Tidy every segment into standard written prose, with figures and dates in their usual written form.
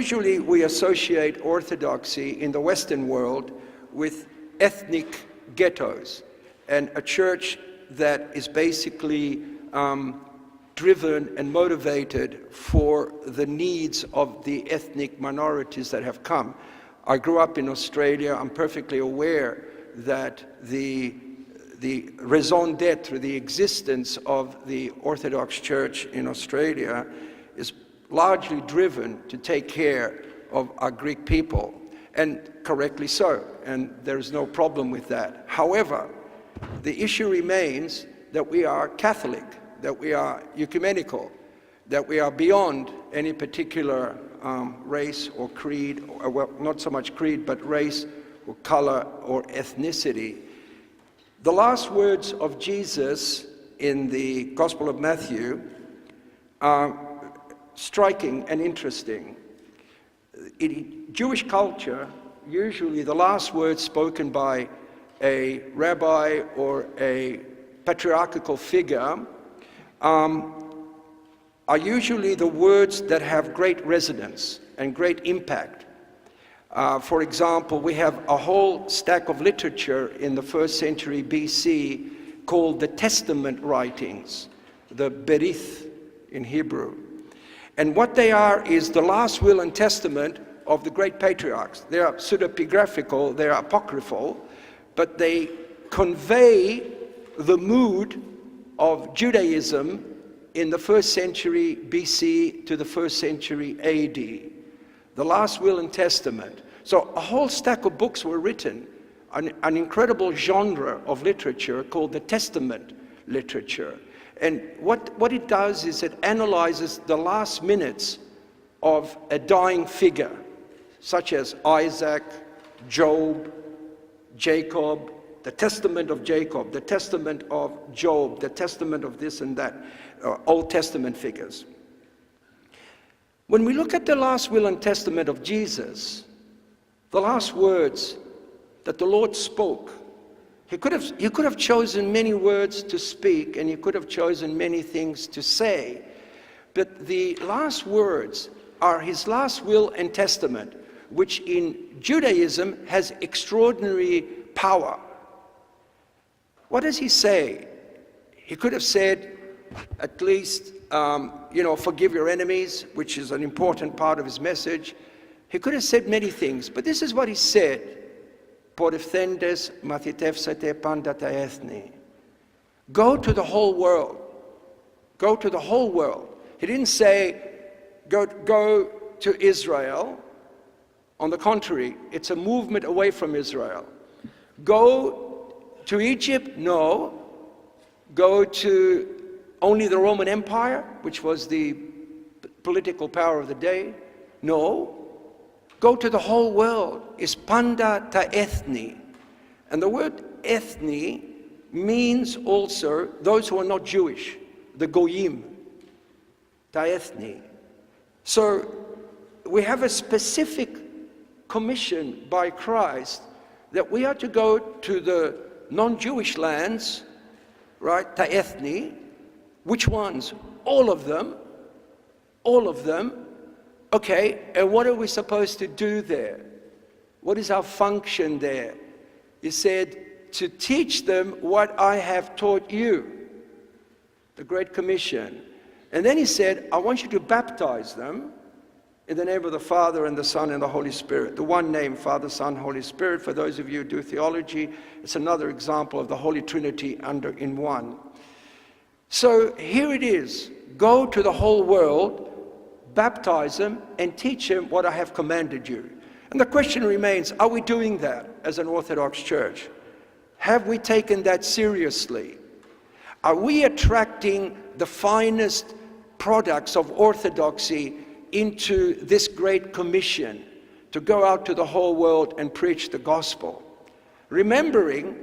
usually we associate Orthodoxy in the Western world with ethnic ghettos and a church that is basically driven and motivated for the needs of the ethnic minorities that have come. I grew up in Australia. I'm perfectly aware that the raison d'etre, the existence of the Orthodox Church in Australia is largely driven to take care of our Greek people, and correctly so, and there is no problem with that. However, the issue remains that we are Catholic, that we are ecumenical, that we are beyond any particular race or creed, or, well, not so much creed, but race or color or ethnicity. The last words of Jesus in the Gospel of Matthew are striking and interesting. In Jewish culture, usually the last words spoken by a rabbi or a patriarchal figure are usually the words that have great resonance and great impact. For example, we have a whole stack of literature in the 1st century BC called the Testament writings, the Berith in Hebrew. And what they are is the last will and testament of the great patriarchs. They are pseudepigraphical, they are apocryphal, but they convey the mood of Judaism in the 1st century BC to the 1st century AD. The last will and testament. So a whole stack of books were written, an incredible genre of literature called the Testament literature. And what it does is it analyzes the last minutes of a dying figure, such as Isaac, Job, Jacob, the testament of Jacob, the testament of Job, the testament of this and that, Old Testament figures. When we look at the last will and testament of Jesus, the last words that the Lord spoke, he could have chosen many words to speak, and he could have chosen many things to say, but the last words are his last will and testament, which in Judaism has extraordinary power. What does he say? He could have said, at least, forgive your enemies, which is an important part of his message. He could have said many things, but this is what he said. Poreftendes mathitevsate pandata ethni. Go to the whole world. Go to the whole world. He didn't say, go to Israel. On the contrary, it's a movement away from Israel. Go to Egypt? No. Go to only the Roman Empire, which was the political power of the day? No. Go to the whole world. Is panda ta ethni. And the word ethni means also those who are not Jewish, the goyim, ta ethni. So we have a specific commission by Christ that we are to go to the non-Jewish lands, right, ta ethni. Which ones? All of them. All of them. Okay, and what are we supposed to do there? What is our function there? He said, to teach them what I have taught you. The Great Commission. And then he said, I want you to baptize them in the name of the Father and the Son and the Holy Spirit. The one name, Father, Son, Holy Spirit. For those of you who do theology, it's another example of the Holy Trinity in one. So here it is. Go to the whole world, baptize them, and teach them what I have commanded you. And the question remains, are we doing that as an Orthodox Church? Have we taken that seriously? Are we attracting the finest products of Orthodoxy into this Great Commission to go out to the whole world and preach the gospel? Remembering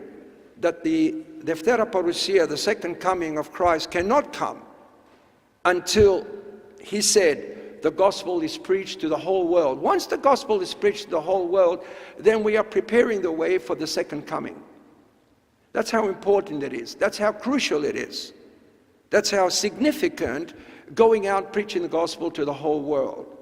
that the Deftera Parousia, the second coming of Christ, cannot come until he said the gospel is preached to the whole world. Once the gospel is preached to the whole world, then we are preparing the way for the second coming. That's how important it is. That's how crucial it is. That's how significant going out preaching the gospel to the whole world.